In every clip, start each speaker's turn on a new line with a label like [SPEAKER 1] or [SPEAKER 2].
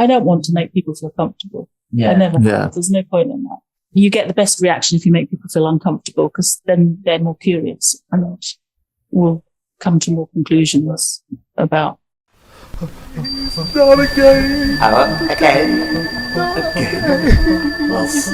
[SPEAKER 1] I don't want to make people feel comfortable.
[SPEAKER 2] Yeah.
[SPEAKER 1] I never have. There's no point in that. You get the best reaction if you make people feel uncomfortable, because then they're more curious and will come to more conclusions about.
[SPEAKER 3] Not again.
[SPEAKER 2] How? Again? Again. What's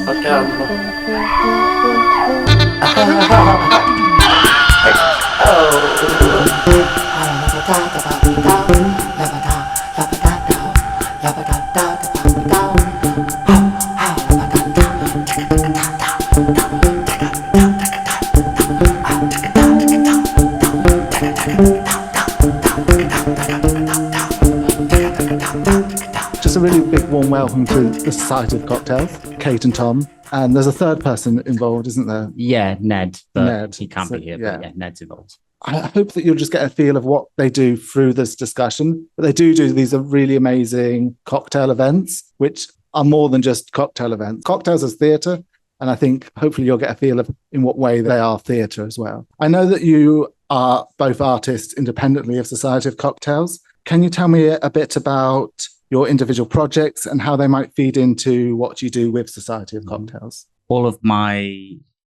[SPEAKER 3] Just a really big warm welcome to the Society of Cocktails, Kate and Tom. And there's a third person involved, isn't there?
[SPEAKER 2] Yeah, Ned. But
[SPEAKER 3] Ned.
[SPEAKER 2] He can't be here,
[SPEAKER 3] Yeah.
[SPEAKER 2] but yeah, Ned's involved.
[SPEAKER 3] I hope that you'll just get a feel of what they do through this discussion. But they do these really amazing cocktail events, which are more than just cocktail events. Cocktails as theatre, and I think hopefully you'll get a feel of in what way they are theatre as well. I know that you are both artists independently of Society of Cocktails. Can you tell me a bit about your individual projects and how they might feed into what you do with Society of Cocktails?
[SPEAKER 2] All of my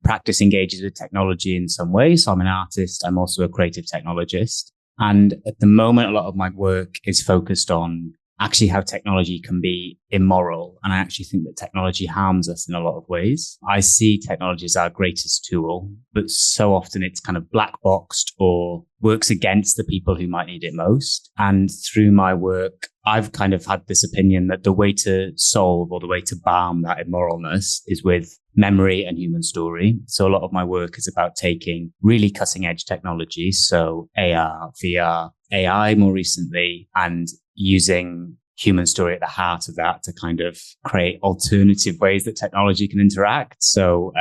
[SPEAKER 2] practice engages with technology in some way. So I'm an artist. I'm also a creative technologist. And at the moment, a lot of my work is focused on actually how technology can be immoral. And I actually think that technology harms us in a lot of ways. I see technology as our greatest tool, but so often it's kind of black boxed or works against the people who might need it most. And through my work, I've kind of had this opinion that the way to solve or the way to balm that immoralness is with memory and human story. So a lot of my work is about taking really cutting edge technology. So AR, VR, AI more recently, and using human story at the heart of that to kind of create alternative ways that technology can interact. So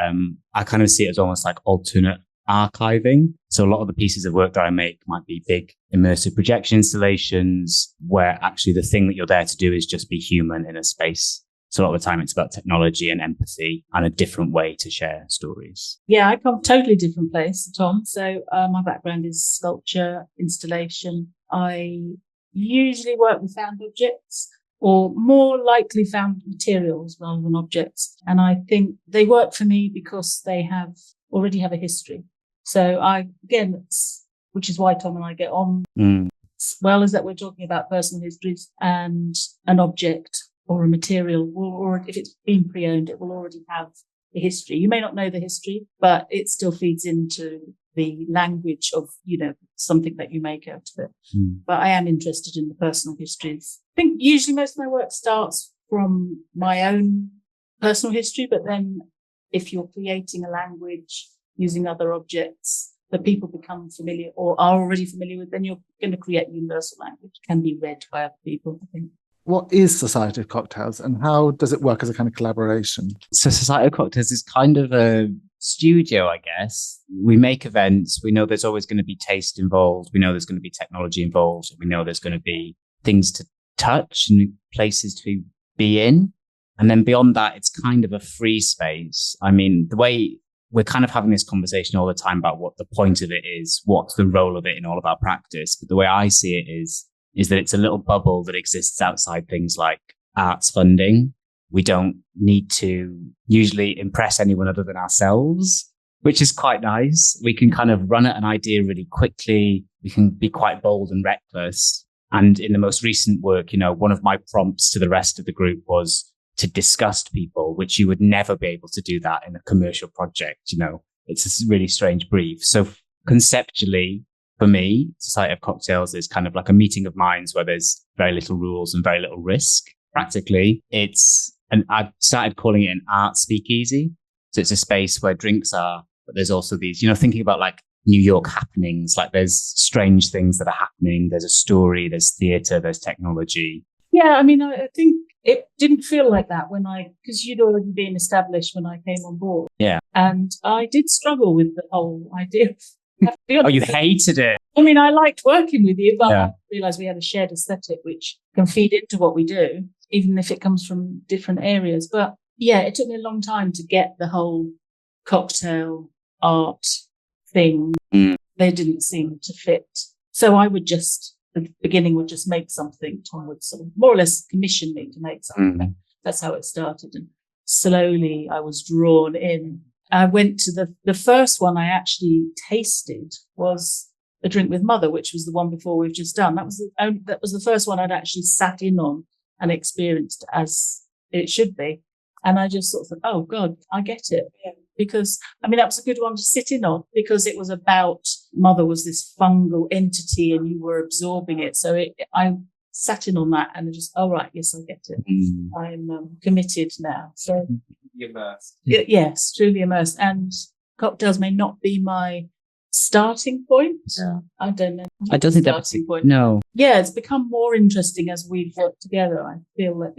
[SPEAKER 2] I kind of see it as almost like alternate archiving. So a lot of the pieces of work that I make might be big immersive projection installations where actually the thing that you're there to do is just be human in a space. So a lot of the time it's about technology and empathy and a different way to share stories.
[SPEAKER 1] Yeah, I come from a totally different place, Tom. So my background is sculpture, installation. I usually work with found objects, or more likely found materials rather than objects. And I think they work for me because they already have a history. So which is why Tom and I get on as well, is that we're talking about personal histories, and an object or a material or if it's been pre-owned, it will already have a history. You may not know the history, but it still feeds into the language of, something that you make out of it. But I am interested in the personal histories. I think usually most of my work starts from my own personal history, but then if you're creating a language using other objects that people become familiar or are already familiar with, then you're going to create universal language. It can be read by other people, I think.
[SPEAKER 3] What is Society of Cocktails and how does it work as a kind of collaboration?
[SPEAKER 2] So Society of Cocktails is kind of a studio, I guess. We make events. We know there's always going to be taste involved. We know there's going to be technology involved. We know there's going to be things to touch and places to be in. And then beyond that, it's kind of a free space. I mean, the way we're kind of having this conversation all the time about what the point of it is, what's the role of it in all of our practice. But the way I see it is that it's a little bubble that exists outside things like arts funding. We don't need to usually impress anyone other than ourselves, which is quite nice. We can kind of run at an idea really quickly. We can be quite bold and reckless. And in the most recent work, one of my prompts to the rest of the group was to disgust people, which you would never be able to do that in a commercial project. It's a really strange brief. So conceptually, for me, Society of Cocktails is kind of like a meeting of minds where there's very little rules and very little risk. Practically, I've started calling it an art speakeasy. So it's a space where drinks are, but there's also these, thinking about like New York happenings, like there's strange things that are happening. There's a story, there's theatre, there's technology.
[SPEAKER 1] Yeah, I mean, I think it didn't feel like that because you'd already been established when I came on board.
[SPEAKER 2] Yeah.
[SPEAKER 1] And I did struggle with the whole idea.
[SPEAKER 2] Oh, you hated it.
[SPEAKER 1] I mean, I liked working with you, but I realised we had a shared aesthetic which can feed into what we do, even if it comes from different areas. But yeah, it took me a long time to get the whole cocktail art thing. They didn't seem to fit. So I would just at the beginning would just make something. Tom would sort of more or less commission me to make something. That's how it started. And slowly I was drawn in. I went to the first one I actually tasted was A Drink with Mother, which was the one before we've just done. That was the first one I'd actually sat in on and experienced as it should be. And I just sort of thought, oh God, I get it. Because, I mean, that was a good one to sit in on because it was about mother was this fungal entity and you were absorbing it. So I sat in on that and just, oh, right, yes, I get it. I'm committed now. So
[SPEAKER 2] Immersed.
[SPEAKER 1] Yes, truly immersed. And cocktails may not be my starting point.
[SPEAKER 2] Yeah.
[SPEAKER 1] I don't know.
[SPEAKER 2] I don't think that's
[SPEAKER 1] starting point.
[SPEAKER 2] No.
[SPEAKER 1] Yeah, it's become more interesting as we've worked together. I feel that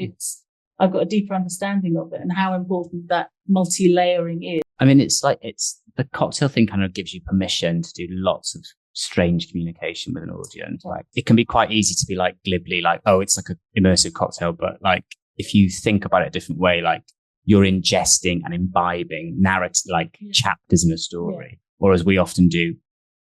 [SPEAKER 1] I've got a deeper understanding of it and how important that multi-layering is.
[SPEAKER 2] I mean, it's the cocktail thing kind of gives you permission to do lots of strange communication with an audience. Like it can be quite easy to be like glibly like, oh, it's like an immersive cocktail. But like, if you think about it a different way, like you're ingesting and imbibing narrative, like chapters in a story, or as we often do,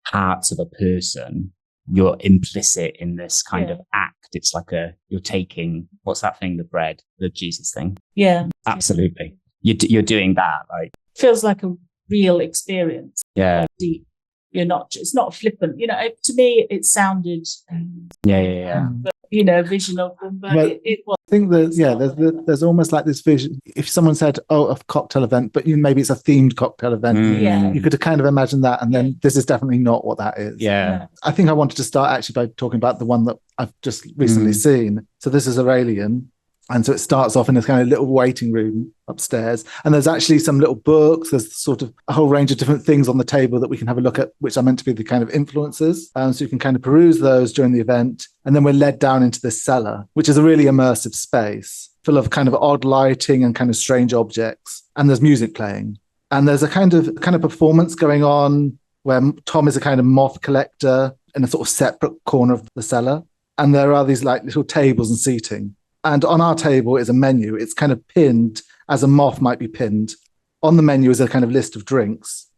[SPEAKER 2] parts of a person. You're implicit in this kind of act. It's like you're taking, what's that thing? The bread, the Jesus thing.
[SPEAKER 1] Yeah.
[SPEAKER 2] Absolutely. You're doing that. Like,
[SPEAKER 1] feels like a real experience.
[SPEAKER 2] Yeah.
[SPEAKER 1] Deep. It's not flippant. To me, it sounded, but, vision of them, but it was.
[SPEAKER 3] I think there's almost like this vision. If someone said, "Oh, a cocktail event," but maybe it's a themed cocktail event, you could kind of imagine that. And then this is definitely not what that is.
[SPEAKER 2] Yeah.
[SPEAKER 3] I think I wanted to start actually by talking about the one that I've just recently seen. So this is Aurelian. And so it starts off in this kind of little waiting room upstairs. And there's actually some little books. There's sort of a whole range of different things on the table that we can have a look at, which are meant to be the kind of influences. So you can kind of peruse those during the event. And then we're led down into this cellar, which is a really immersive space full of kind of odd lighting and kind of strange objects. And there's music playing. And there's a kind of performance going on where Tom is a kind of moth collector in a sort of separate corner of the cellar. And there are these like little tables and seating. And on our table is a menu. It's kind of pinned as a moth might be pinned. On the menu is a kind of list of drinks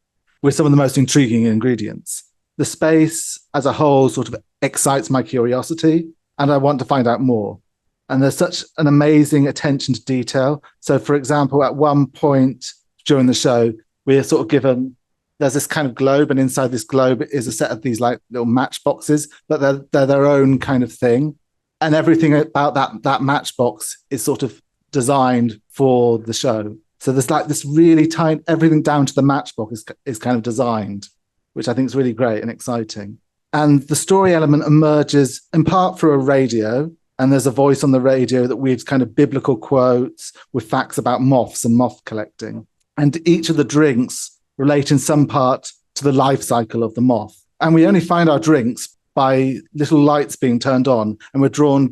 [SPEAKER 3] with some of the most intriguing ingredients. The space as a whole sort of excites my curiosity and I want to find out more. And there's such an amazing attention to detail. So, for example, at one point during the show, we're sort of given, there's this kind of globe, and inside this globe is a set of these like little matchboxes, but they're their own kind of thing. And everything about that matchbox is sort of designed for the show. So there's like this really tiny, everything down to the matchbox is kind of designed, which I think is really great and exciting. And the story element emerges in part through a radio. And there's a voice on the radio that reads kind of biblical quotes with facts about moths and moth collecting. And each of the drinks relate in some part to the life cycle of the moth. And we only find our drinks by little lights being turned on, and we're drawn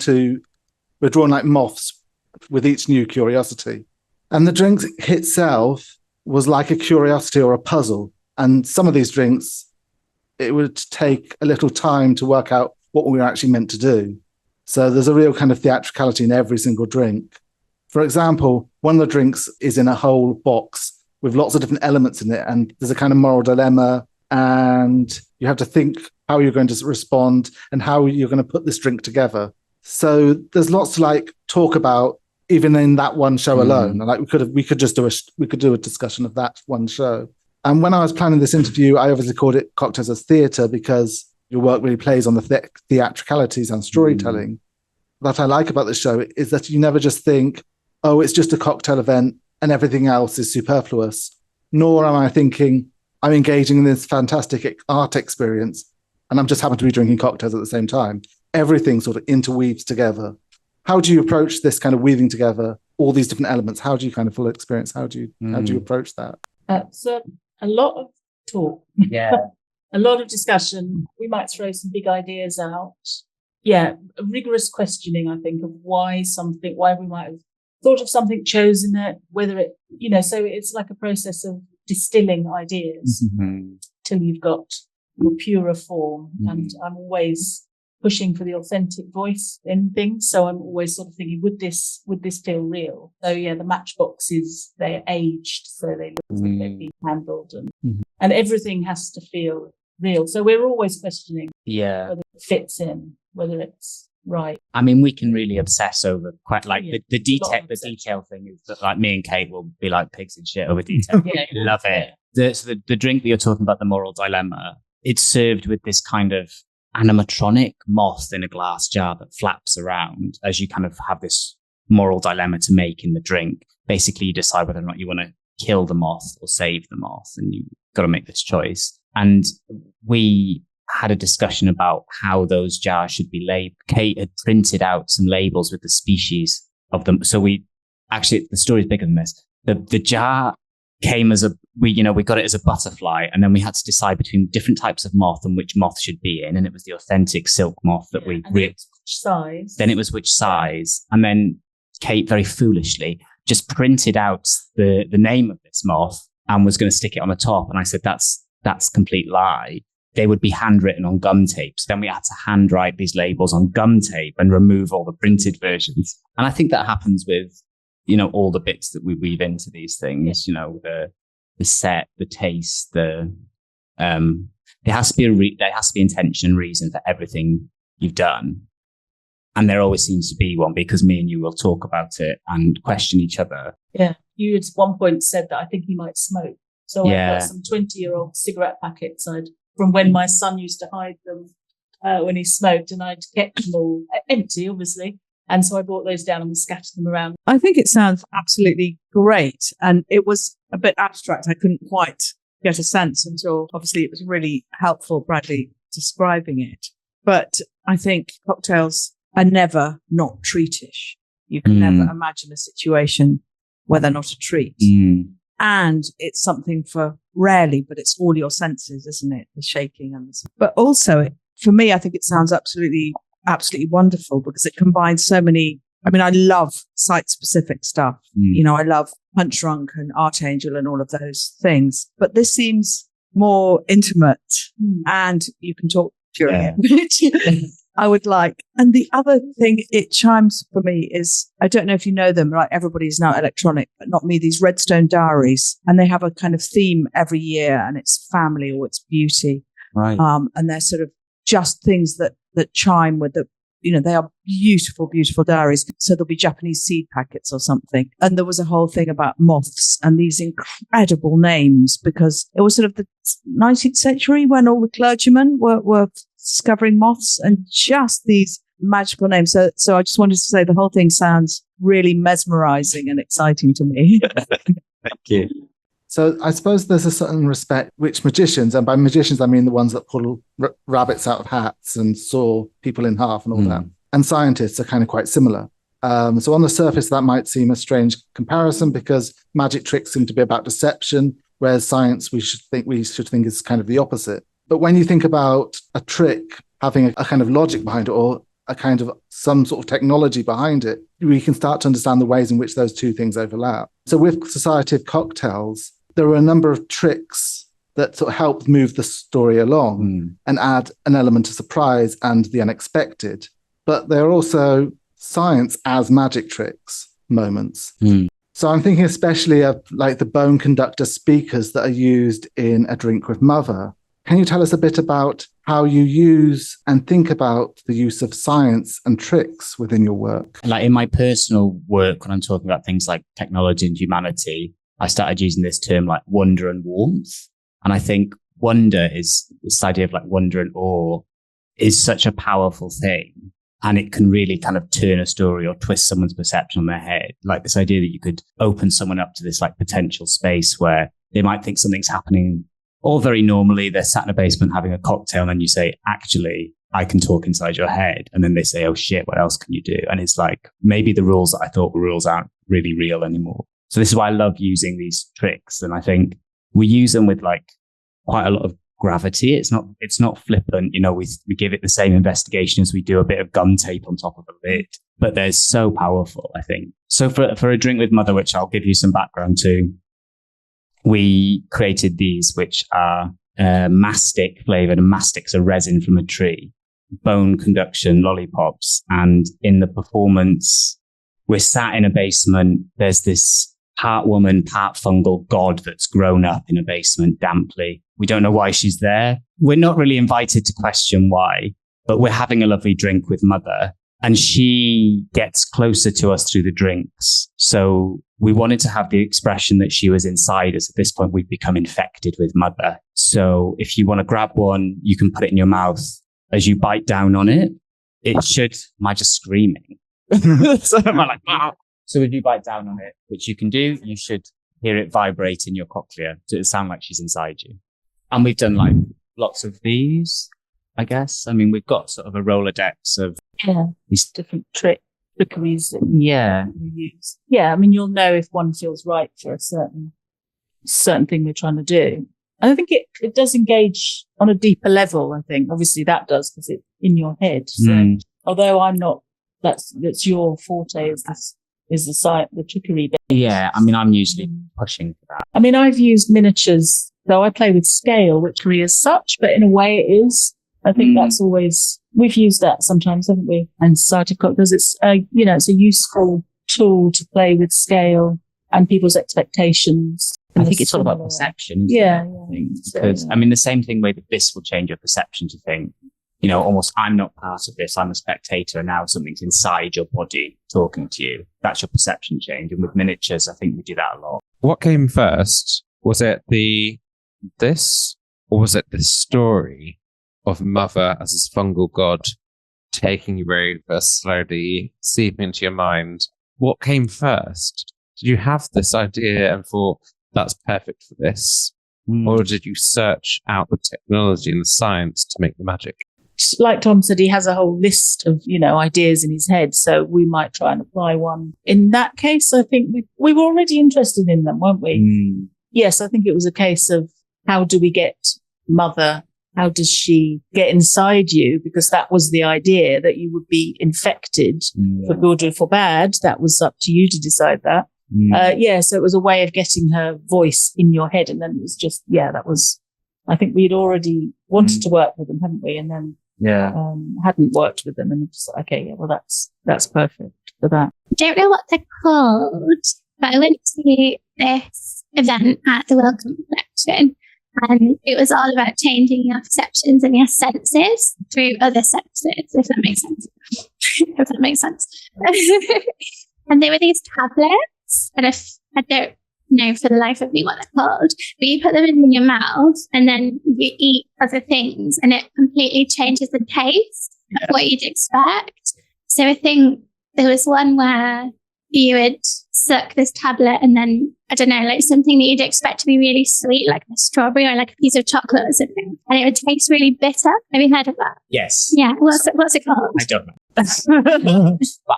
[SPEAKER 3] like moths with each new curiosity. And the drink itself was like a curiosity or a puzzle. And some of these drinks, it would take a little time to work out what we were actually meant to do. So there's a real kind of theatricality in every single drink. For example, one of the drinks is in a whole box with lots of different elements in it, and there's a kind of moral dilemma, and you have to think how you're going to respond and how you're going to put this drink together. So there's lots to like talk about even in that one show alone. And like we could do a discussion of that one show. And when I was planning this interview, I obviously called it Cocktails as Theatre because your work really plays on the theatricalities and storytelling. What I like about the show is that you never just think, oh, it's just a cocktail event and everything else is superfluous. Nor am I thinking, I'm engaging in this fantastic art experience and I'm just happen to be drinking cocktails at the same time. Everything sort of interweaves together. How do you approach this kind of weaving together all these different elements? How do you kind of full experience? How do you approach that?
[SPEAKER 1] So a lot of talk.
[SPEAKER 2] Yeah.
[SPEAKER 1] A lot of discussion. We might throw some big ideas out. Yeah, a rigorous questioning, I think, of why we might have thought of something, chosen it, whether it, so it's like a process of distilling ideas till you've got your purer form. And I'm always pushing for the authentic voice in things. So I'm always sort of thinking, would this feel real? So yeah, the matchboxes, they're aged, so they look like they've been handled and everything has to feel real. So we're always questioning whether it fits in. whether it's right.
[SPEAKER 2] I mean, we can really obsess over quite like the
[SPEAKER 1] There's a lot
[SPEAKER 2] detail.
[SPEAKER 1] of
[SPEAKER 2] The
[SPEAKER 1] obsession.
[SPEAKER 2] detail thing is that like me and Kate will be like pigs in shit over detail.
[SPEAKER 1] Yeah.
[SPEAKER 2] Love it. The drink that you're talking about, the moral dilemma, it's served with this kind of animatronic moth in a glass jar that flaps around as you kind of have this moral dilemma to make in the drink. Basically, you decide whether or not you want to kill the moth or save the moth, and you've got to make this choice. And we had a discussion about how those jars should be labeled. Kate had printed out some labels with the species of them. So the story's bigger than this. The jar came as we got it as a butterfly, and then we had to decide between different types of moth and which moth should be in. And it was the authentic silk moth that we
[SPEAKER 1] which size.
[SPEAKER 2] Then it was which size. And then Kate very foolishly just printed out the name of this moth and was going to stick it on the top. And I said, that's complete lie. They would be handwritten on gum tapes. Then we had to handwrite these labels on gum tape and remove all the printed versions. And I think that happens with, all the bits that we weave into these things, the set, the taste, there has to be intention and reason for everything you've done. And there always seems to be one, because me and you will talk about it and question each other.
[SPEAKER 1] Yeah. You at one point said that I think he might smoke. So I've got some 20-year-old cigarette packets from when my son used to hide them when he smoked, and I'd kept them all empty, obviously. And so I brought those down and we scattered them around.
[SPEAKER 4] I think it sounds absolutely great. And it was a bit abstract. I couldn't quite get a sense until obviously it was really helpful, Bradley, describing it. But I think cocktails are never not treatish. You can never imagine a situation where they're not a treat. And it's something for rarely, but it's all your senses, isn't it? The shaking and but also for me, I think it sounds absolutely wonderful because it combines so many. I mean, I love site specific stuff. I love Punch Drunk and Archangel and all of those things, but this seems more intimate and you can talk during it, which I would like. And the other thing it chimes for me is, I don't know if you know them, right? Everybody's now electronic, but not me, these Redstone diaries. And they have a kind of theme every year and it's family or it's beauty.
[SPEAKER 2] Right.
[SPEAKER 4] And they're sort of just things that chime with they are beautiful, beautiful diaries. So there'll be Japanese seed packets or something. And there was a whole thing about moths and these incredible names, because it was sort of the 19th century when all the clergymen were discovering moths and just these magical names. So I just wanted to say the whole thing sounds really mesmerizing and exciting to me.
[SPEAKER 2] Thank you.
[SPEAKER 3] So I suppose there's a certain respect which magicians, and by magicians I mean the ones that pull rabbits out of hats and saw people in half and all that, and scientists are kind of quite similar. So on the surface that might seem a strange comparison because magic tricks seem to be about deception, whereas science we should think is kind of the opposite. But when you think about a trick having a kind of logic behind it, or a kind of some sort of technology behind it, we can start to understand the ways in which those two things overlap. So with Society of Cocktails, there are a number of tricks that sort of help move the story along and add an element of surprise and the unexpected. But there are also science as magic tricks moments. So I'm thinking especially of like the bone conductor speakers that are used in A Drink with Mother. Can you tell us a bit about how you use and think about the use of science and tricks within your work?
[SPEAKER 2] Like in my personal work, when I'm talking about things like technology and humanity, I started using this term like wonder and warmth. And I think wonder is this idea of like wonder and awe is such a powerful thing. And it can really kind of turn a story or twist someone's perception on their head. Like this idea that you could open someone up to this like potential space where they might think something's happening, or very normally they're sat in a basement having a cocktail and then you say, actually, I can talk inside your head. And then they say, oh shit, what else can you do? And it's like, maybe the rules that I thought were rules aren't really real anymore. So this is why I love using these tricks. And I think we use them with like quite a lot of gravity. It's not flippant. We give it the same investigation as we do a bit of gum tape on top of a lid, but they're so powerful, I think. So for A Drink with Mother, which I'll give you some background to, we created these, which are mastic flavored, and mastic's a resin from a tree, bone conduction lollipops. And in the performance, we're sat in a basement. There's this part woman, part fungal god that's grown up in a basement damply. We don't know why she's there. We're not really invited to question why. but we're having a lovely drink with mother. And she gets closer to us through the drinks. So we wanted to have the expression that she was inside us. At this point, we'd become infected with mother. So if you want to grab one, you can put it in your mouth. As you bite down on it, it should, am I just screaming? So am I like, ah. So if you bite down on it, which you can do, you should hear it vibrate in your cochlea. So it sound like she's inside you. And we've done like lots of these, I guess. I mean, we've got sort of a Rolodex of
[SPEAKER 1] these different trickeries that
[SPEAKER 2] yeah.
[SPEAKER 1] you use. Yeah, I mean, you'll know if one feels right for a certain thing we're trying to do. And I think it does engage on a deeper level, I think. Obviously that does because it's in your head. So although I'm not, that's your forte is the trickery bit.
[SPEAKER 2] Yeah, I mean, I'm usually pushing for that.
[SPEAKER 1] I mean, I've used miniatures, so I play with scale, trickery as such, but in a way it is. I think that's always, we've used that sometimes, haven't we? And society cocktails, it's it's a useful tool to play with scale and people's expectations.
[SPEAKER 2] I think it's all about perception.
[SPEAKER 1] Yeah.
[SPEAKER 2] Because, I mean, the same thing way that this will change your perception to think, almost I'm not part of this. I'm a spectator and now something's inside your body talking to you. That's your perception change. And with miniatures, I think we do that a lot.
[SPEAKER 5] What came first? Was it this or was it the story of mother as this fungal god taking you over, slowly seeping into your mind? What came first? Did you have this idea and thought, that's perfect for this? Or did you search out the technology and the science to make the magic?
[SPEAKER 1] Like Tom said, he has a whole list of, ideas in his head. So we might try and apply one. In that case, I think we were already interested in them, weren't we? Yes, I think it was a case of how do we get mother? How does she get inside you? Because that was the idea, that you would be infected for good or for bad. That was up to you to decide that. So it was a way of getting her voice in your head. And then it was just, I think we'd already wanted to work with them, hadn't we? And then hadn't worked with them. And just that's perfect for that.
[SPEAKER 6] I don't know what they're called, but I went to this event at the Welcome Collection. And it was all about changing your perceptions and your senses through other senses, if that makes sense. And there were these tablets, and I don't know for the life of me what they're called, but you put them in your mouth and then you eat other things and it completely changes the taste of what you'd expect. So I think there was one where you would suck this tablet and then, I don't know, like something that you'd expect to be really sweet, like a strawberry or like a piece of chocolate or something, and it would taste really bitter. Have you heard of that?
[SPEAKER 2] Yes.
[SPEAKER 6] Yeah. What's it called?
[SPEAKER 2] I don't know.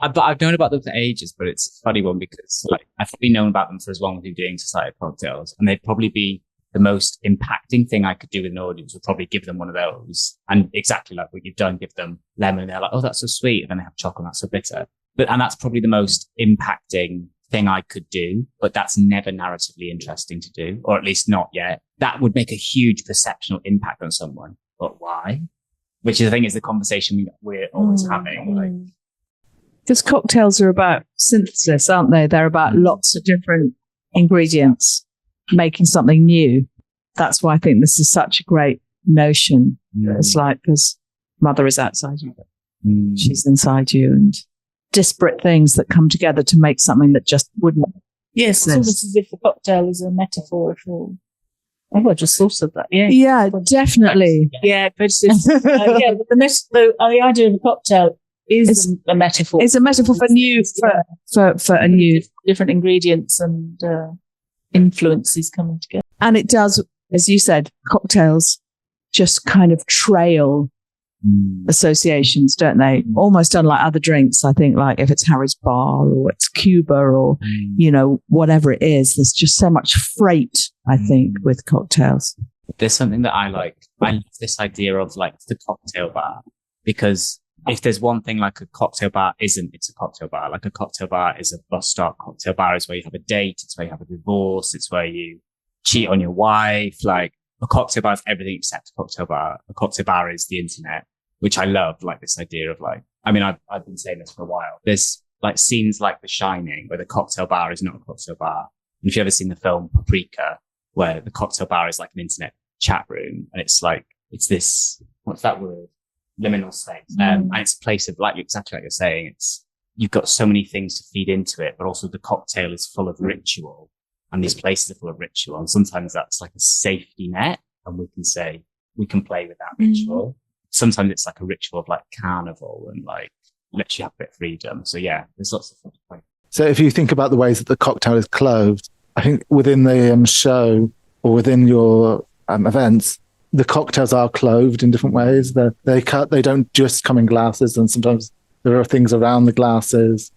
[SPEAKER 2] but I've known about them for ages, but it's a funny one because I've probably known about them for as long as you're doing society cocktails, and they'd probably be the most impacting thing I could do with an audience would probably give them one of those. And exactly like what you've done, give them lemon and they're like, oh, that's so sweet. And then they have chocolate, that's so bitter. And that's probably the most impacting thing I could do, but that's never narratively interesting to do, or at least not yet. That would make a huge perceptual impact on someone. But why? Which I think is the conversation we're always having.
[SPEAKER 4] Because cocktails are about synthesis, aren't they? They're about lots of different ingredients making something new. That's why I think this is such a great notion. It's like, because mother is outside you, she's inside you, and disparate things that come together to make something that just wouldn't.
[SPEAKER 1] Yes, it's almost as if the cocktail is a metaphor for. Oh, I just thought of that.
[SPEAKER 4] Yeah, definitely.
[SPEAKER 1] Yeah, but it's the idea of a cocktail is a metaphor.
[SPEAKER 4] It's a metaphor for new, for a new
[SPEAKER 1] different ingredients and influences coming together.
[SPEAKER 4] And it does, as you said, cocktails just kind of trail associations, don't they? Almost unlike other drinks. I think, like if it's Harry's Bar or it's Cuba or whatever it is, there's just so much freight, I think, with cocktails.
[SPEAKER 2] There's something that I like. I love this idea of like the cocktail bar, because if there's one thing like a cocktail bar isn't, it's a cocktail bar. Like a cocktail bar is a bus stop. Cocktail bar is where you have a date. It's where you have a divorce. It's where you cheat on your wife. Like a cocktail bar is everything except a cocktail bar. A cocktail bar is the internet, which I love. Like this idea of like, I mean, I've been saying this for a while. There's like scenes like The Shining where the cocktail bar is not a cocktail bar. And if you've ever seen the film Paprika, where the cocktail bar is like an internet chat room, and it's like, it's this, what's that word? liminal space. And it's a place of, like, exactly like you're saying, you've got so many things to feed into it, but also the cocktail is full of ritual, and these places are full of ritual. And sometimes that's like a safety net, and we can say, we can play with that ritual. Sometimes it's like a ritual of like carnival and like lets you have a bit of freedom. So yeah, there's lots of fun to play.
[SPEAKER 3] So if you think about the ways that the cocktail is clothed, I think within the show or within your events, the cocktails are clothed in different ways. They don't just come in glasses, and sometimes there are things around the glasses,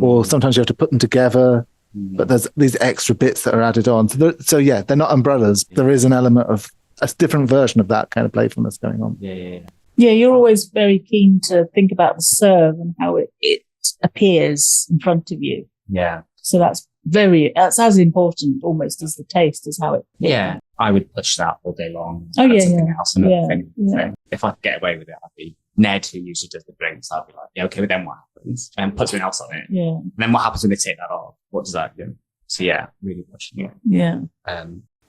[SPEAKER 3] or sometimes you have to put them together. But there's these extra bits that are added on. So yeah, they're not umbrellas. There is an element of a different version of that kind of playfulness going on.
[SPEAKER 1] Yeah, you're always very keen to think about the serve and how it appears in front of you.
[SPEAKER 2] Yeah.
[SPEAKER 1] So that's as important almost as the taste, is how it.
[SPEAKER 2] Yeah. I would push that all day long.
[SPEAKER 1] Oh, yeah,
[SPEAKER 2] something else, another thing.
[SPEAKER 1] Yeah.
[SPEAKER 2] If I could get away with it, I'd be Ned, who usually does the drinks. I'd be like, yeah, okay, but then what happens? And put something else on it.
[SPEAKER 1] Yeah.
[SPEAKER 2] And then what happens when they take that off? What does that do? So yeah, really pushing it.
[SPEAKER 1] Yeah.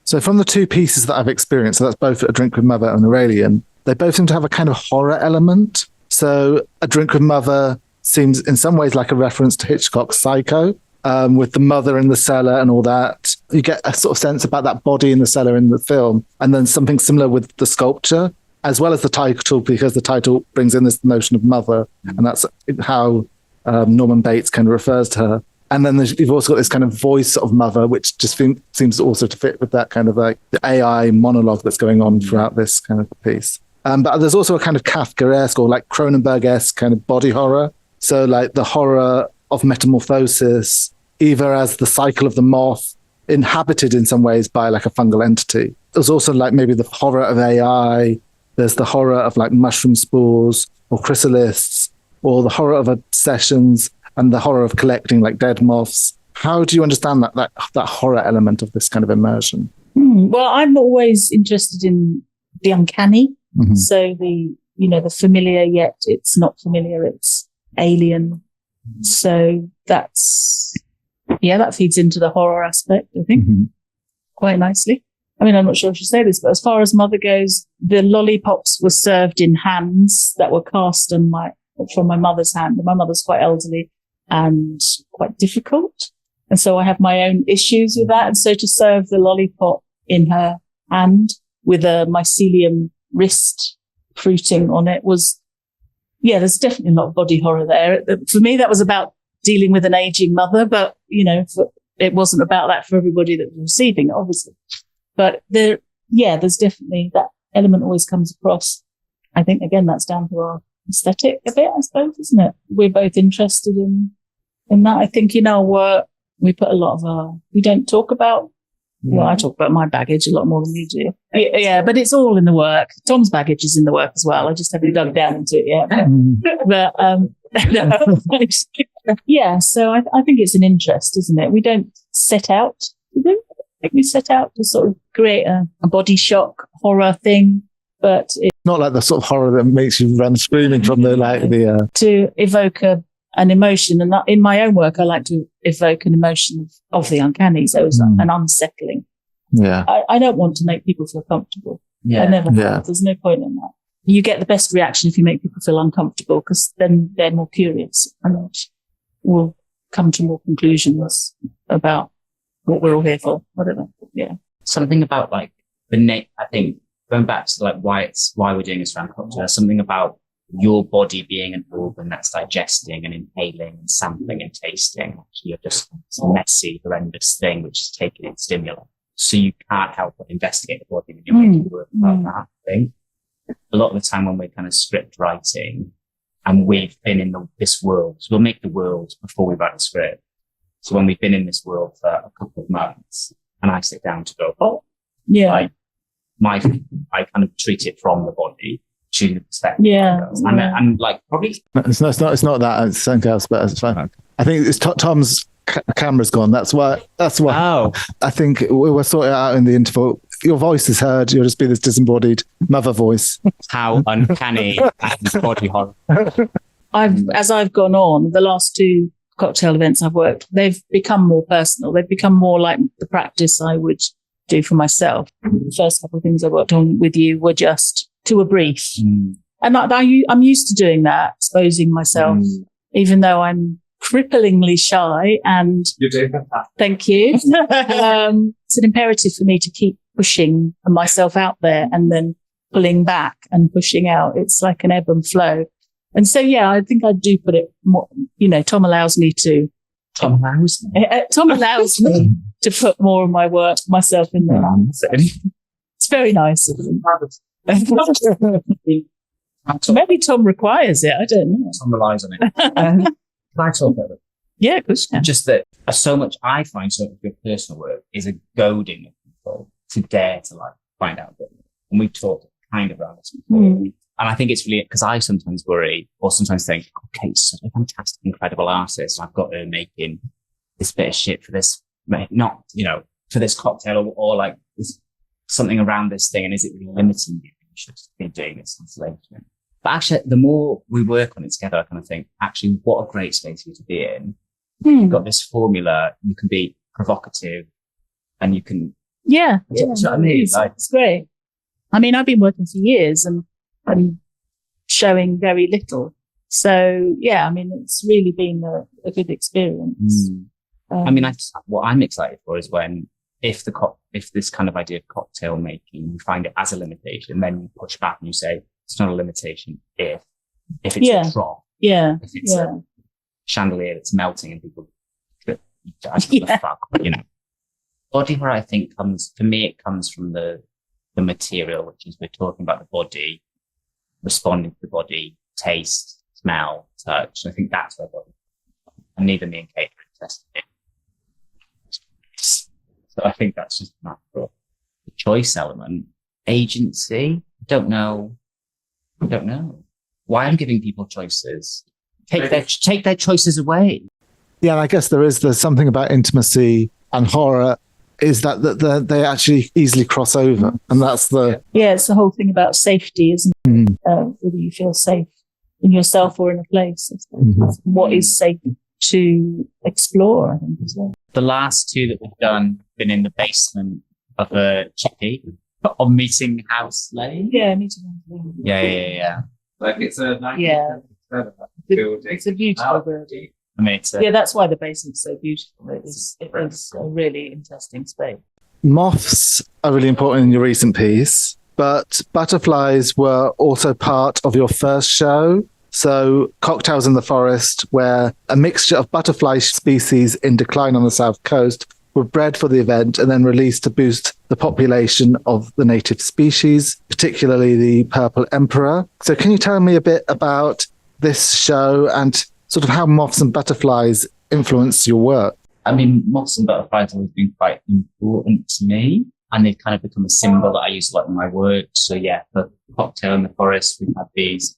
[SPEAKER 3] So from the two pieces that I've experienced, so that's both A Drink with Mother and Aurelian, they both seem to have a kind of horror element. So A Drink with Mother seems in some ways like a reference to Hitchcock's Psycho, with the mother in the cellar and all that. You get a sort of sense about that body in the cellar in the film, and then something similar with the sculpture, as well as the title, because the title brings in this notion of mother, and that's how Norman Bates kind of refers to her. And then you've also got this kind of voice of mother, which just seems also to fit with that kind of like the AI monologue that's going on throughout this kind of piece. But there's also a kind of Kafkaesque or like Cronenberg-esque kind of body horror. So like the horror of metamorphosis, either as the cycle of the moth, inhabited in some ways by like a fungal entity. There's also like maybe the horror of AI. There's the horror of like mushroom spores or chrysalids, or the horror of obsessions and the horror of collecting like dead moths. How do you understand that horror element of this kind of immersion?
[SPEAKER 1] Well, I'm always interested in the uncanny.
[SPEAKER 3] Mm-hmm.
[SPEAKER 1] So the familiar, yet it's not familiar, it's alien. So that feeds into the horror aspect, I think, quite nicely. I mean, I'm not sure if you say this, but as far as Mother goes, the lollipops were served in hands that were cast from my mother's hand. My mother's quite elderly and quite difficult. And so I have my own issues with that. And so to serve the lollipop in her hand with a mycelium wrist fruiting on it was, there's definitely a lot of body horror there. For me, that was about dealing with an aging mother, but, it wasn't about that for everybody that was receiving it, obviously. But there's definitely that element always comes across. I think, again, that's down to our aesthetic a bit, I suppose, isn't it? We're both interested in that. I think in our work, we put a lot of we don't talk about, I talk about my baggage a lot more than you do. Yeah, but it's all in the work. Tom's baggage is in the work as well. I just haven't dug down into it yet. So I think it's an interest, isn't it? We don't set out to do. I think we set out to sort of create a body shock horror thing, but it's
[SPEAKER 3] not like the sort of horror that makes you run screaming from
[SPEAKER 1] to evoke an emotion. And in my own work, I like to evoke an emotion of the uncanny. So it's an unsettling.
[SPEAKER 3] Yeah.
[SPEAKER 1] I don't want to make people feel comfortable.
[SPEAKER 2] Yeah.
[SPEAKER 1] I never have. There's no point in that. You get the best reaction if you make people feel uncomfortable, because then they're more curious and will come to more conclusions about what we're all here for. Whatever. Yeah.
[SPEAKER 2] Something about like I think going back to like why we're doing this around cocktail, something about your body being an organ that's digesting and inhaling and sampling and tasting. You're just a messy, horrendous thing which is taking in stimulant. So you can't help but investigate the body when you're making work about that thing. A lot of the time when we're kind of script writing and we've been in this world, so we'll make the world before we write the script. So when we've been in this world for a couple of months and I sit down to go, I kind of treat it from the body, choosing the perspective. And like probably
[SPEAKER 3] it's not that, it's something else, but it's fine. I think it's Tom's camera's gone. That's why.
[SPEAKER 2] Oh.
[SPEAKER 3] I think we were sorting it out in the interval. Your voice is heard. You'll just be this disembodied mother voice.
[SPEAKER 2] How uncanny and body horror.
[SPEAKER 1] As I've gone on, the last two cocktail events I've worked, they've become more personal. They've become more like the practice I would do for myself. The first couple of things I worked on with you were just to a brief. And I'm used to doing that, exposing myself, even though I'm cripplingly shy. And
[SPEAKER 2] you're doing fantastic.
[SPEAKER 1] Thank you. It's an imperative for me to keep pushing myself out there and then pulling back and pushing out. It's like an ebb and flow. And so, yeah, I think I do put it more, Tom allows me to put more of my work, myself in there. It's very nice of him. Maybe Tom requires it. I don't know.
[SPEAKER 2] Tom relies on it. Can I talk about it?
[SPEAKER 1] Yeah, of course.
[SPEAKER 2] Just that so much, I find so much of your personal work is a goading of people to dare to find out a bit more. And we talked kind of around this before. And I think it's really, because I sometimes worry or sometimes think, okay, it's such a fantastic, incredible artist. I've got her making this bit of shit for this, not, for this cocktail or like this, something around this thing. And is it really limiting you? You should be doing this installation. But actually, the more we work on it together, I kind of think, actually, what a great space for you to be in. You've got this formula, you can be provocative and you can.
[SPEAKER 1] Yeah.
[SPEAKER 2] Do you know what I mean?
[SPEAKER 1] It's great. I mean, I've been working for years and showing very little. So, yeah, I mean, it's really been a good experience.
[SPEAKER 2] What I'm excited for is when, if this kind of idea of cocktail making, you find it as a limitation, then you push back and you say, it's not a limitation if it's a trough.
[SPEAKER 1] Yeah.
[SPEAKER 2] If it's a chandelier that's melting and people trip. The fuck, Body horror, I think, comes from the material, which is we're talking about the body, responding to the body, taste, smell, touch. And I think that's where body. And neither me and Kate are interested in. So I think that's just natural. The choice element, agency, don't know why I'm giving people choices. Take their choices away.
[SPEAKER 3] Yeah, and I guess there's something about intimacy and horror is that they actually easily cross over, and that's
[SPEAKER 1] it's the whole thing about safety, isn't it? Whether you feel safe in yourself or in a place. What is safe to explore, I think, as well.
[SPEAKER 2] The last two that we've done been in the basement of a chippy on Meeting House Lane.
[SPEAKER 1] Yeah, Meeting House Lane.
[SPEAKER 2] Yeah.
[SPEAKER 5] Like it's a
[SPEAKER 1] It's a beautiful building.
[SPEAKER 2] I mean,
[SPEAKER 1] that's why the basement's so beautiful. It is a really interesting space.
[SPEAKER 3] Moths are really important in your recent piece, but butterflies were also part of your first show. So Cocktails in the Forest, where a mixture of butterfly species in decline on the south coast were bred for the event and then released to boost the population of the native species, particularly the purple emperor. So can you tell me a bit about this show and sort of how moths and butterflies influence your work?
[SPEAKER 2] I mean, moths and butterflies have always been quite important to me, and they've kind of become a symbol that I use a lot in my work. So yeah, for Cocktail in the Forest, we had these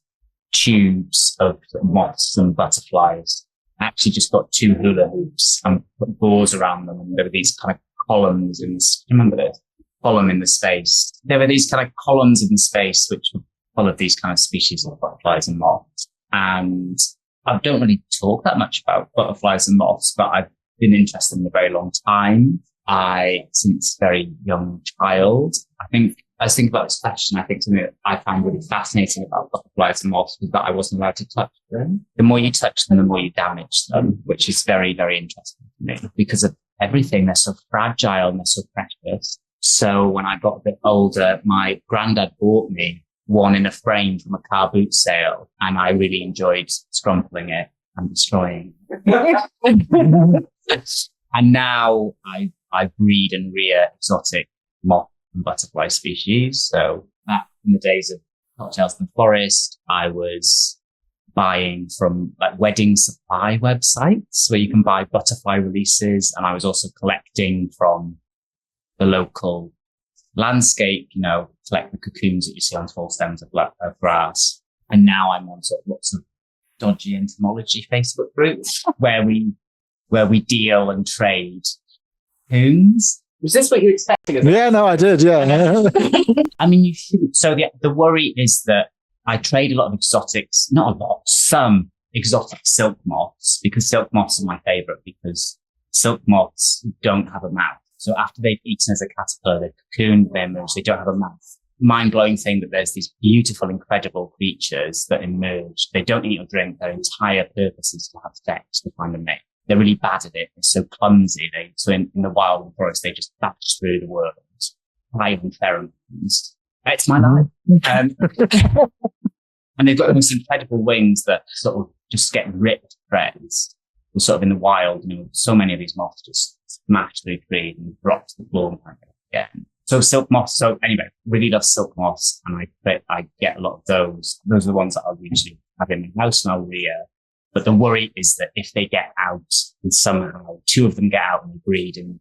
[SPEAKER 2] tubes of moths and butterflies. I actually just got 2 hula hoops and put boards around them, and there were these kind of columns in this. Do you remember this? Column in the space. There were these kind of columns in the space which were full of these kind of species of butterflies and moths. And I don't really talk that much about butterflies and moths, but I've been interested in them a very long time. Since a very young child, I was thinking about this question. I think something that I find really fascinating about butterflies and moths was that I wasn't allowed to touch them. The more you touch them, the more you damage them, which is very, very interesting to me because of everything. They're so fragile and they're so precious. So when I got a bit older, my granddad bought me one in a frame from a car boot sale, and I really enjoyed scrumpling it and destroying it. And now I breed and rear exotic moth and butterfly species. So back in the days of Cocktails in the Forest, I was buying from like wedding supply websites where you can buy butterfly releases. And I was also collecting from the local landscape, collect the cocoons that you see on tall stems of grass. And now I'm on sort of lots of dodgy entomology Facebook groups where we deal and trade cocoons. Was this what you were expecting?
[SPEAKER 3] Yeah, no, I did. Yeah.
[SPEAKER 2] I mean, you should. So the worry is that I trade a lot of exotics, not a lot, some exotic silk moths, because silk moths are my favorite because silk moths don't have a mouth. So after they've eaten as a caterpillar, they've cocooned, they emerge, they don't have a mouth. mind-blowing thing that there's these beautiful, incredible creatures that emerge. They don't eat or drink. Their entire purpose is to have sex, to find a mate. They're really bad at it. They're so clumsy. So in the wild forest, they just bash through the world, high on pheromones. It's my life. And they've got these incredible wings that sort of just get ripped to shreds. And sort of in the wild, so many of these moths just smash through trees and drop to the floor and kind of again. So silk moths. So anyway, really love silk moths, and I get a lot of those. Those are the ones that I'll usually have in my house and I'll rear. But the worry is that if they get out and somehow 2 of them get out and they breed and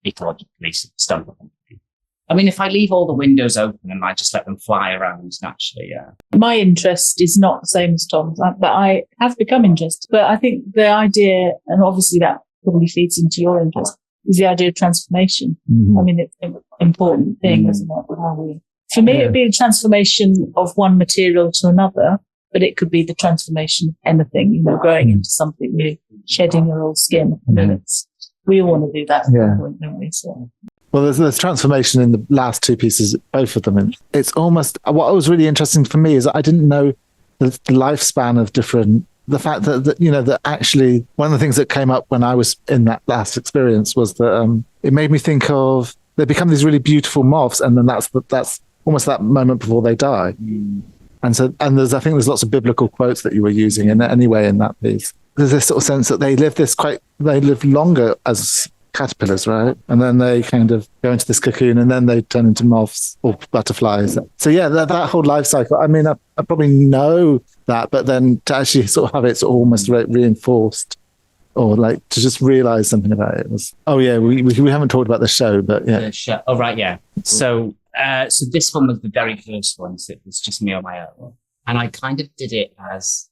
[SPEAKER 2] ecologically stump upon me. I mean, if I leave all the windows open and I just let them fly around naturally, yeah.
[SPEAKER 1] My interest is not the same as Tom's, but I have become interested. But I think the idea, and obviously that probably feeds into your interest, is the idea of transformation.
[SPEAKER 3] Mm-hmm.
[SPEAKER 1] I mean, it's an important thing, isn't it? For me, it'd be a transformation of one material to another, but it could be the transformation of anything, growing into something new, shedding your old skin. I mean, we all want to do that at some point, don't we? So.
[SPEAKER 3] Well, there's transformation in the last 2 pieces, both of them. And it's almost, what was really interesting for me is I didn't know the lifespan of different, the fact that actually one of the things that came up when I was in that last experience was that it made me think of, they become these really beautiful moths, and then that's almost that moment before they die. And so, and I think there's lots of biblical quotes that you were using in that piece. There's this sort of sense that they live longer as caterpillars, right? And then they kind of go into this cocoon, and then they turn into moths or butterflies. So yeah, that whole life cycle. I mean, I probably know that, but then to actually sort of have it sort of almost reinforced, or like to just realize something about it was. Oh yeah, we haven't talked about the show, but yeah.
[SPEAKER 2] The show. Oh right, yeah. So this one was the very first one. So it was just me on my own, and I kind of did it as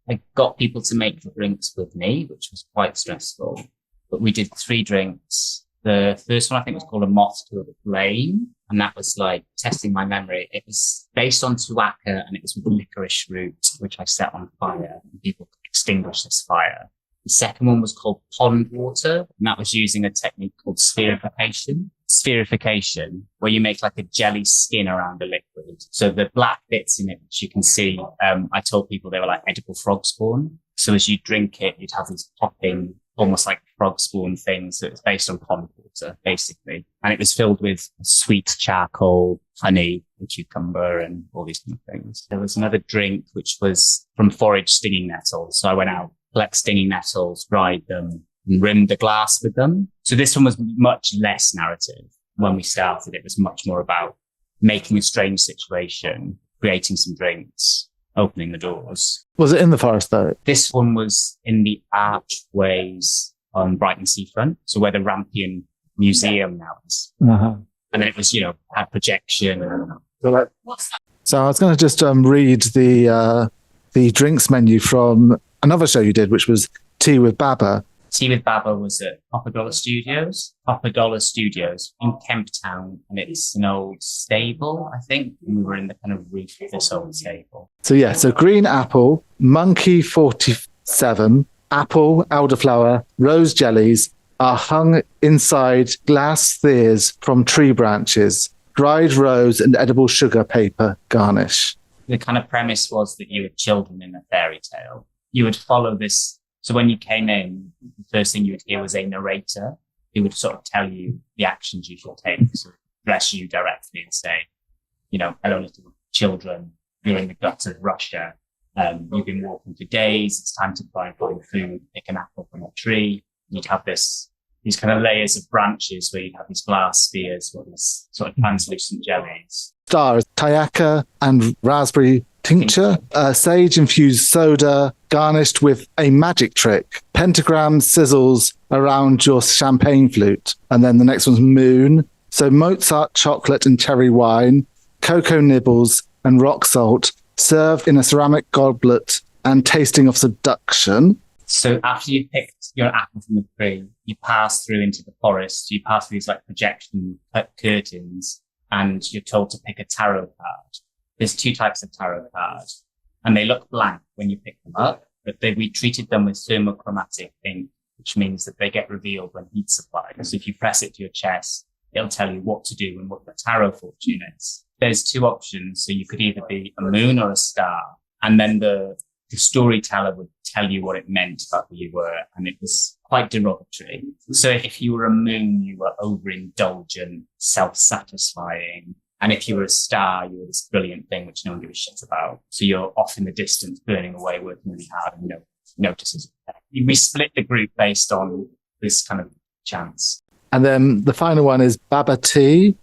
[SPEAKER 2] I got people to make the drinks with me, which was quite stressful. But we did 3 drinks. The first one I think was called A Moth to a Flame, and that was like testing my memory. It was based on tuaca, and it was with licorice root, which I set on fire, and people could extinguish this fire. The second one was called Pond Water, and that was using a technique called spherification. Spherification, where you make like a jelly skin around a liquid. So the black bits in it, which you can see, I told people they were like edible frog spawn. So as you drink it, you'd have these popping, almost like frog spawn things. So it's based on pond water, basically. And it was filled with sweet charcoal, honey, and cucumber, and all these kind of things. There was another drink, which was from forage stinging nettles. So I went out, collect stinging nettles, dried them, and rimmed the glass with them. So this one was much less narrative. When we started, it was much more about making a strange situation, creating some drinks, opening the doors.
[SPEAKER 3] Was it in the forest though?
[SPEAKER 2] This one was in the archways on Brighton seafront. So where the Rampion Museum now is.
[SPEAKER 3] Uh-huh.
[SPEAKER 2] And then it was, had projection.
[SPEAKER 3] So I was going to just read the drinks menu from another show you did, which was Tea with Baba.
[SPEAKER 2] Tea with Baba was at Copper Dollar Studios in Kemp Town, and it's an old stable, I think. And we were in the kind of roof of this old stable.
[SPEAKER 3] So green apple, monkey 47, apple, elderflower, rose jellies are hung inside glass spheres from tree branches, dried rose and edible sugar paper garnish.
[SPEAKER 2] The kind of premise was that you were children in a fairy tale. You would follow this. So when you came in, the first thing you would hear was a narrator who would sort of tell you the actions you should take, so address you directly and say, hello, little children, you're in the guts of Russia. You've been walking for days. It's time to try and find food, pick an apple from a tree. You'd have these kind of layers of branches where you'd have these glass spheres with these sort of translucent jellies.
[SPEAKER 3] Stars, Tayaka and raspberry tincture, sage-infused soda garnished with a magic trick, pentagram sizzles around your champagne flute. And then the next one's moon. So Mozart chocolate and cherry wine, cocoa nibbles and rock salt, served in a ceramic goblet and tasting of seduction.
[SPEAKER 2] So after you picked your apple from the tree, you pass through into the forest. You pass through these like projection curtains, and you're told to pick a tarot card. There's 2 types of tarot cards, and they look blank when you pick them up, but we treated them with thermochromatic ink, which means that they get revealed when heat's applied. So if you press it to your chest, it'll tell you what to do and what the tarot fortune is. there's two options. So you could either be a moon or a star. And then the storyteller would tell you what it meant about who you were. And it was quite derogatory. So if you were a moon, you were overindulgent, self-satisfying. And if you were a star, you were this brilliant thing which no one gives a shit about. So you're off in the distance, burning away, working really hard, and notices. We split the group based on this kind of chance.
[SPEAKER 3] And then the final one is Baba's tea.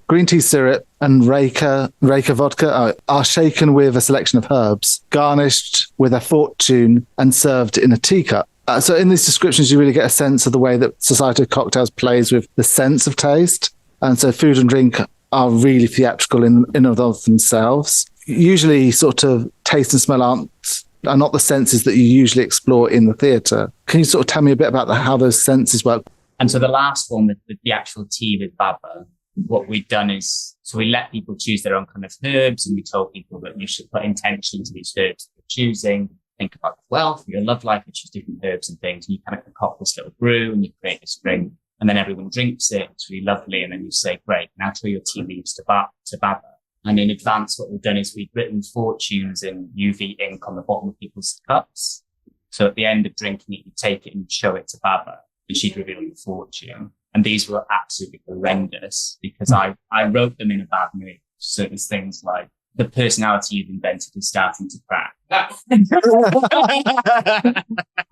[SPEAKER 3] Green tea syrup and Reka vodka are shaken with a selection of herbs, garnished with a fortune and served in a teacup. So in these descriptions, you really get a sense of the way that Society of Cocktails plays with the sense of taste. And so food and drink are really theatrical in and of themselves. Usually sort of taste and smell are not the senses that you usually explore in the theatre. Can you sort of tell me a bit about how those senses work?
[SPEAKER 2] And so the last one, the actual tea with Baba, what we've done is, so we let people choose their own kind of herbs, and we told people that you should put intention to these herbs that you're choosing. Think about the wealth, your love life, you choose different herbs and things, and you kind of concoct this little brew and you create this drink, and then everyone drinks it. It's really lovely. And then you say, great, now throw your tea leaves to Baba. And in advance, what we've done is we've written fortunes in UV ink on the bottom of people's cups. So at the end of drinking it, you take it and you show it to Baba, and she'd reveal your fortune. And these were absolutely horrendous because I wrote them in a bad mood. So it was things like, the personality you've invented is starting to crack.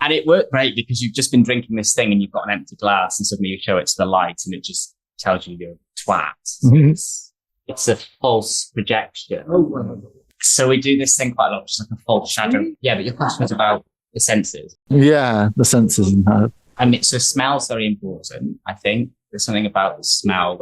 [SPEAKER 2] And it worked great because you've just been drinking this thing and you've got an empty glass, and suddenly you show it to the light and it just tells you you're a twat.
[SPEAKER 3] Mm-hmm.
[SPEAKER 2] It's a false projection. So we do this thing quite a lot, just like a false shadow. Yeah, but your question was about the senses.
[SPEAKER 3] Yeah, the senses and how.
[SPEAKER 2] I mean, so smell's very important, I think. There's something about the smell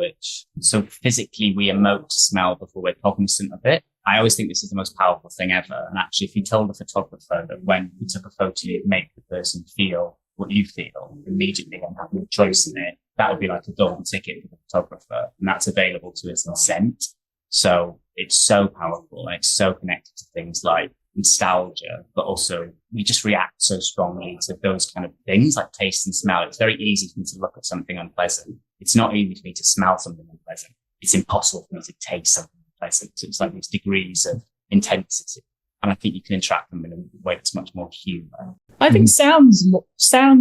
[SPEAKER 2] so physically we emote smell before we're cognizant of it. I always think this is the most powerful thing ever. And actually, if you told the photographer that when you took a photo, you'd make the person feel what you feel immediately and have no choice in it, that would be like a golden ticket for the photographer. And that's available to us in scent. So it's so powerful and it's so connected to things like nostalgia, but also we just react so strongly to those kind of things like taste and smell. It's very easy for me to look at something unpleasant. It's not easy for me to smell something unpleasant. It's impossible for me to taste something unpleasant. So it's like these degrees of intensity. And I think you can interact them in a way that's much more human.
[SPEAKER 1] I think sound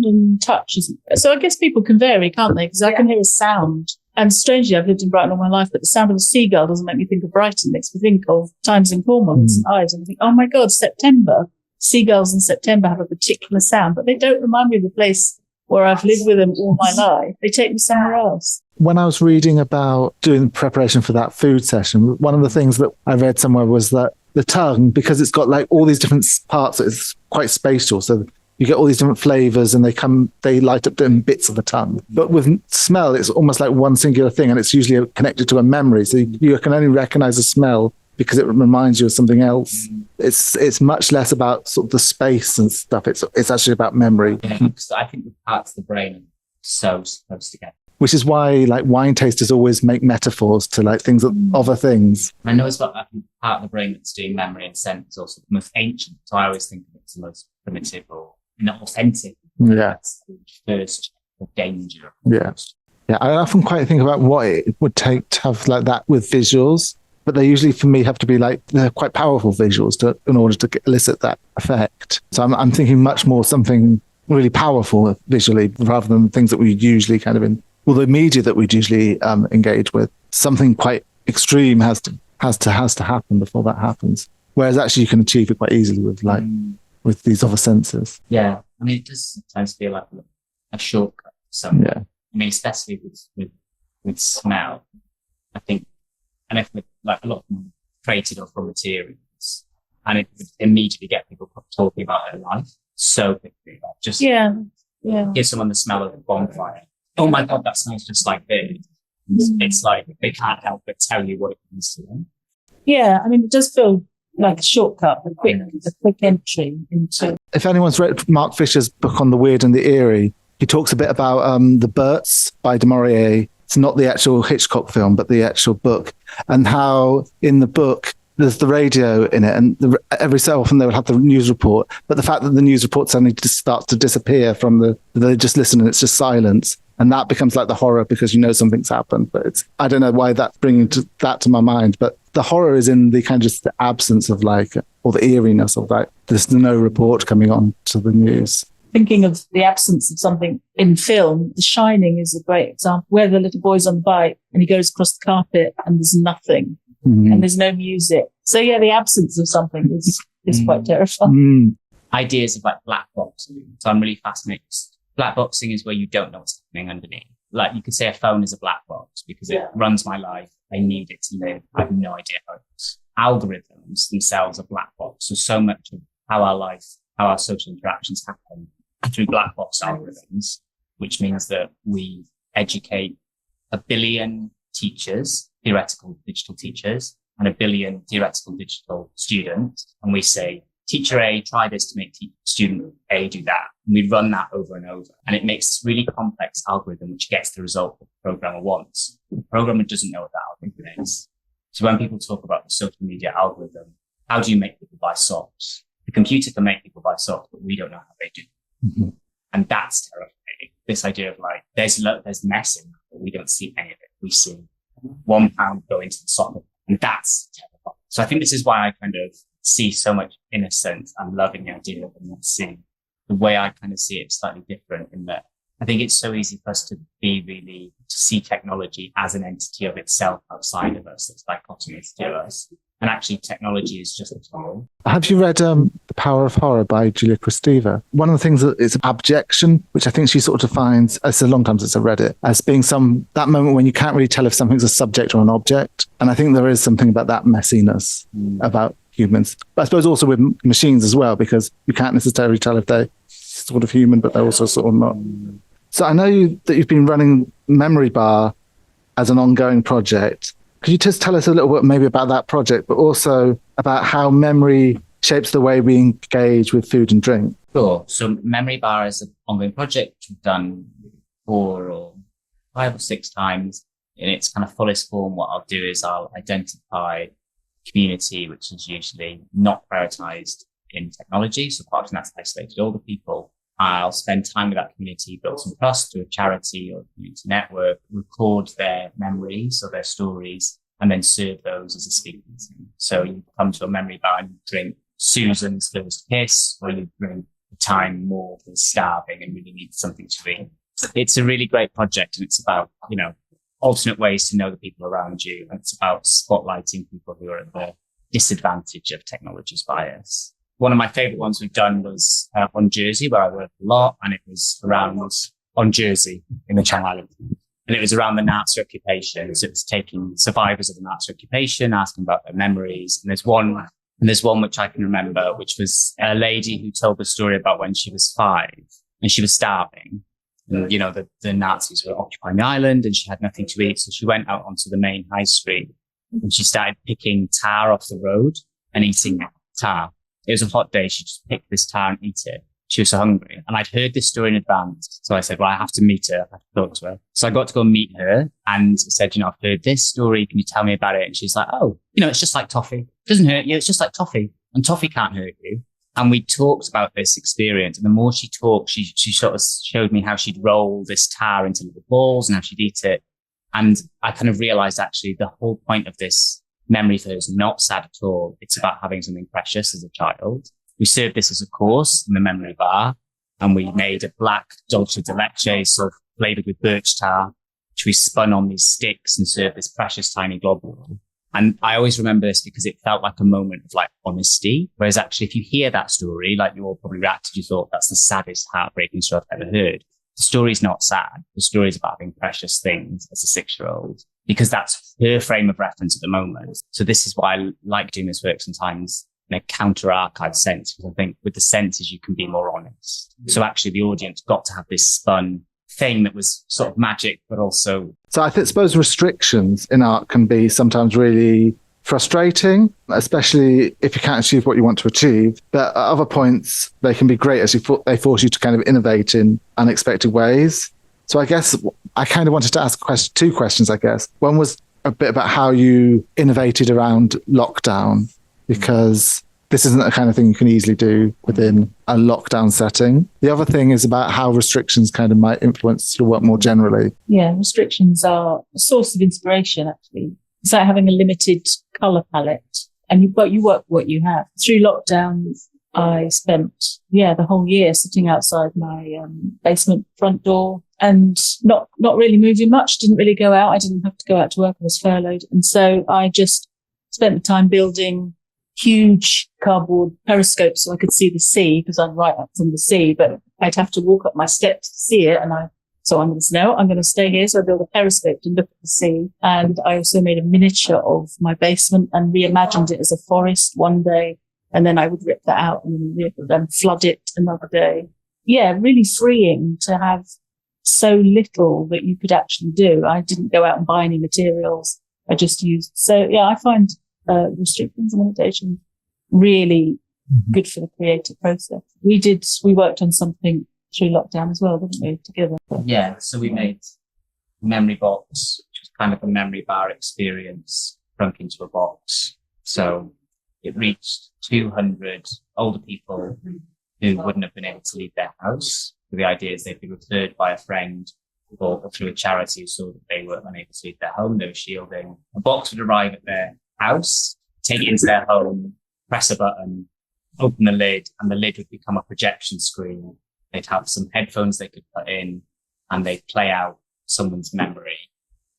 [SPEAKER 1] and touch is, so I guess people can vary, can't they? Because I can hear a sound. And strangely, I've lived in Brighton all my life, but the sound of a seagull doesn't make me think of Brighton. It makes me think of times in Cornwall and St Ives. And I think, oh my God, September. Seagulls in September have a particular sound, but they don't remind me of the place where I've lived with them all my life. They take me somewhere else.
[SPEAKER 3] When I was reading about doing preparation for that food session, one of the things that I read somewhere was that the tongue, because it's got like all these different parts, it's quite spatial. So you get all these different flavors and they light up different bits of the tongue. But with smell, it's almost like one singular thing, and it's usually connected to a memory. So you can only recognize a smell because it reminds you of something else. It's much less about sort of the space and stuff. It's actually about memory.
[SPEAKER 2] Yeah, because I think the parts of the brain are so close together.
[SPEAKER 3] Which is why like wine tasters always make metaphors to like things of other things.
[SPEAKER 2] I know it's about that part of the brain that's doing memory and scent is also the most ancient. So I always think of it as the most primitive or not authentic.
[SPEAKER 3] Yeah.
[SPEAKER 2] That's the first danger.
[SPEAKER 3] Yeah. Yeah. I often quite think about what it would take to have like that with visuals, but they usually for me have to be like, they're quite powerful visuals in order to elicit that effect. So I'm thinking much more something really powerful visually rather than things that we usually kind of the media that we'd usually engage with. Something quite extreme has to happen before that happens. Whereas actually you can achieve it quite easily with these other senses.
[SPEAKER 2] Yeah, I mean, it does sometimes feel like a shortcut. Somewhere. Yeah. I mean, especially with smell, I think, and if like a lot of them created off raw materials, and it would immediately get people talking about their life so quickly. Like just give someone the smell of a bonfire. Oh my God, that smells just like this. It's like they can't help but tell you what it means to them. Yeah, I mean, it does feel like a shortcut, a quick entry into.
[SPEAKER 3] If anyone's read Mark Fisher's book on the weird and the eerie, he talks a bit about The Birds by du Maurier. It's not the actual Hitchcock film, but the actual book, and how in the book there's the radio in it, and every so often they would have the news report, but the fact that the news report suddenly just starts to disappear from they just listen and it's just silence. And that becomes like the horror because you know something's happened. But I don't know why that's bringing that to my mind. But the horror is in the kind of just the absence of like, or the eeriness of like, there's no report coming on to the news.
[SPEAKER 1] Thinking of the absence of something in film, The Shining is a great example, where the little boy's on the bike and he goes across the carpet and there's nothing and there's no music. So yeah, the absence of something is quite terrifying.
[SPEAKER 2] Ideas of like black boxing. So I'm really fascinated. Black boxing is where you don't know what's happening underneath. Like you could say a phone is a black box because it runs my life. I need it to live. I have no idea how it works. Algorithms themselves are black box. So much of how our life, how our social interactions happen through black box algorithms, which means that we educate 1 billion teachers, theoretical digital teachers, and 1 billion theoretical digital students. And we say, teacher A, try this to make student A do that. And we run that over and over. And it makes this really complex algorithm, which gets the result that the programmer wants. The programmer doesn't know what that algorithm is. So when people talk about the social media algorithm, how do you make people buy socks? The computer can make people buy socks, but we don't know how they do. Mm-hmm. And that's terrifying. This idea of like, there's mess in that, but we don't see any of it. We see £1 go into the sock, and that's terrifying. So I think this is why I kind of see so much innocence and loving the idea of not seeing. The way I kind of see it slightly different in that I think it's so easy for us to see technology as an entity of itself outside of us. It's dichotomous to us. And actually technology is just a tool.
[SPEAKER 3] Have you read The Power of Horror by Julia Kristeva? One of the things that is abjection, which I think she sort of defines, it's a long time since I read it, as being that moment when you can't really tell if something's a subject or an object. And I think there is something about that messiness about humans. But I suppose also with machines as well, because you can't necessarily tell if they're sort of human, but they're also sort of not. So I know that you've been running Memory Bar as an ongoing project. Could you just tell us a little bit maybe about that project, but also about how memory shapes the way we engage with food and drink?
[SPEAKER 2] Sure. So Memory Bar is an ongoing project we've done 4 or 5 or 6 times. In its kind of fullest form, what I'll do is I'll identify community, which is usually not prioritized in technology. So part of that's isolated older people. I'll spend time with that community, build some trust through a charity or a community network, record their memories or their stories, and then serve those as a speaking team. So you come to a memory bar and drink Susan's first kiss, or you drink the time more than starving and really need something to eat. It's a really great project, and it's about, alternate ways to know the people around you. And it's about spotlighting people who are at the disadvantage of technology's bias. One of my favorite ones we've done was on Jersey, where I work a lot, and it was around on Jersey in the Channel Islands. And it was around the Nazi occupation. So it was taking survivors of the Nazi occupation, asking about their memories. And there's one which I can remember, which was a lady who told the story about when she was 5 and she was starving. And, the Nazis were occupying the island and she had nothing to eat. So she went out onto the main high street and she started picking tar off the road and eating tar. It was a hot day. She just picked this tar and eat it. She was so hungry. And I'd heard this story in advance. So I said, well, I have to meet her. I have to talk to her. So I got to go meet her and said, I've heard this story. Can you tell me about it? And she's like, oh, it's just like toffee. It doesn't hurt you. It's just like toffee. And toffee can't hurt you. And we talked about this experience. And the more she talked, she sort of showed me how she'd roll this tar into little balls and how she'd eat it. And I kind of realized actually the whole point of this memory for her is not sad at all. It's about having something precious as a child. We served this as a course in the Memory Bar, and we made a black dulce de leche, sort of flavored with birch tar, which we spun on these sticks and served this precious tiny globule. And I always remember this because it felt like a moment of like honesty. Whereas actually, if you hear that story, like you all probably reacted, you thought that's the saddest, heartbreaking story I've ever heard. The story's not sad. The story is about having precious things as a 6-year-old, because that's her frame of reference at the moment. So this is why I like doing this work sometimes in a counter-archive sense, because I think with the senses, you can be more honest. So actually the audience got to have this spun thing that was sort of magic, but also...
[SPEAKER 3] So I suppose restrictions in art can be sometimes really frustrating, especially if you can't achieve what you want to achieve. But at other points, they can be great as they force you to kind of innovate in unexpected ways. So I guess I kind of wanted to ask 2 questions, I guess. One was a bit about how you innovated around lockdown, because this isn't the kind of thing you can easily do within a lockdown setting. The other thing is about how restrictions kind of might influence your work more generally.
[SPEAKER 1] Yeah, restrictions are a source of inspiration, actually. It's like having a limited colour palette, and you work what you have. Through lockdown, I spent, the whole year sitting outside my basement front door and not really moving much, didn't really go out. I didn't have to go out to work. I was furloughed. And so I just spent the time building huge cardboard periscopes so I could see the sea, because I'm right up from the sea, but I'd have to walk up my steps to see it. So I'm going to stay here. So I built a periscope to look at the sea. And I also made a miniature of my basement and reimagined it as a forest one day. And then I would rip that out and flood it another day. Yeah, really freeing to have so little that you could actually do. I didn't go out and buy any materials. I just used. So yeah, I find restrictions and limitations really good for the creative process. We worked on something through lockdown as well, didn't we, together?
[SPEAKER 2] Yeah, so we made Memory Box, which is kind of a memory bar experience shrunk into a box. So it reached 200 older people who wouldn't have been able to leave their house. So the idea is they'd be referred by a friend or through a charity who saw that they were unable to leave their home. They were shielding. A box would arrive at their house, take it into their home, press a button, open the lid, and the lid would become a projection screen. They'd have some headphones they could put in, and they'd play out someone's memory.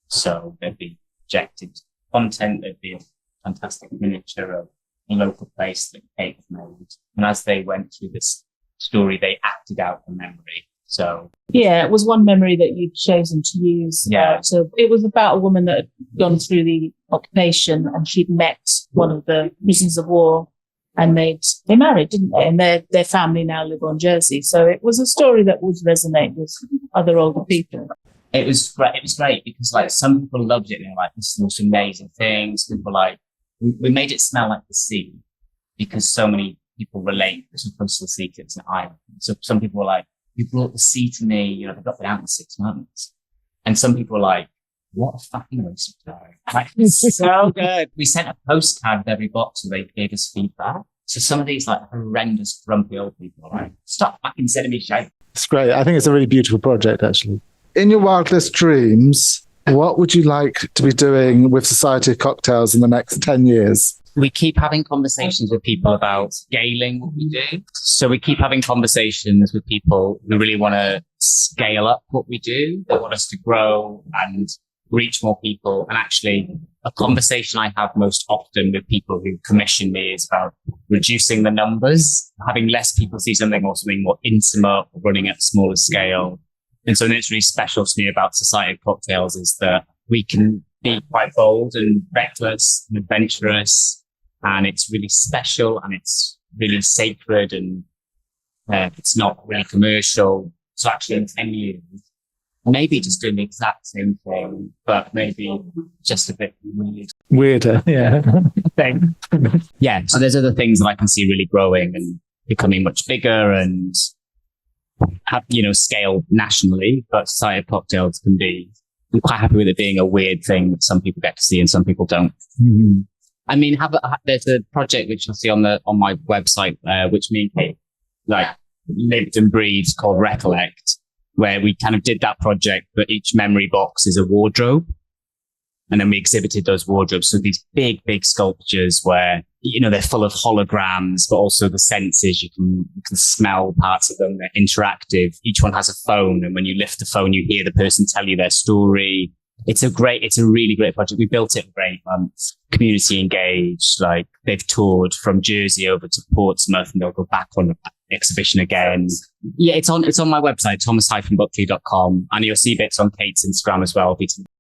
[SPEAKER 2] So there'd be projected content. There'd be a fantastic miniature of a local place that Kate had made. And as they went through this story, they acted out the memory. So
[SPEAKER 1] yeah, it was one memory that you'd chosen to use.
[SPEAKER 2] Yeah.
[SPEAKER 1] So it was about a woman that had gone through the occupation, and she'd met one of the prisoners of war, and they married, didn't they? And their family now live on Jersey. So it was a story that would resonate with other older people.
[SPEAKER 2] it was great. It was great because like some people loved it and they were like, this is the most amazing thing. Some people were like, we made it smell like the sea because so many people relate so close to the sea 'cause it's an island. So some people were like, you brought the sea to me, you know, they've not been out in 6 months. And some people were like, what a fucking waste of time. Like, it's so good. We sent a postcard with every box and they gave us feedback. So some of these like horrendous, grumpy old people are like, stop fucking sending me shit.
[SPEAKER 3] It's great. I think it's a really beautiful project, actually. In your wildest dreams, what would you like to be doing with Society of Cocktails in the next 10 years?
[SPEAKER 2] We keep having conversations with people about scaling what we do. So we keep having conversations with people who really want to scale up what we do. They want us to grow and reach more people. And actually, a conversation I have most often with people who commission me is about reducing the numbers, having less people see something or something more intimate or running at a smaller scale. And so it's really special to me about Society of Cocktails is that we can be quite bold and reckless and adventurous. And it's really special and it's really sacred and it's not really commercial. So actually in 10 years, maybe just doing the exact same thing, but maybe just a bit weird.
[SPEAKER 3] Weirder, yeah.
[SPEAKER 2] Yeah, so there's other things that I can see really growing and becoming much bigger and have, you know, scale nationally, but Society of Cocktails can be, I'm quite happy with it being a weird thing that some people get to see and some people don't. Mm-hmm. I mean, there's a project which you'll see on my website, which me and Kate like lived and breathed called Recollect, where we kind of did that project, but each memory box is a wardrobe. And then we exhibited those wardrobes. So these big, big sculptures where, you know, they're full of holograms, but also the senses, you can smell parts of them. They're interactive. Each one has a phone. And when you lift the phone, you hear the person tell you their story. It's a really great project. We built it for 8 months, community engaged, like they've toured from Jersey over to Portsmouth and they'll go back on the exhibition again. Yeah, it's on my website, thomas-buckley.com, and you'll see bits on Kate's Instagram as well.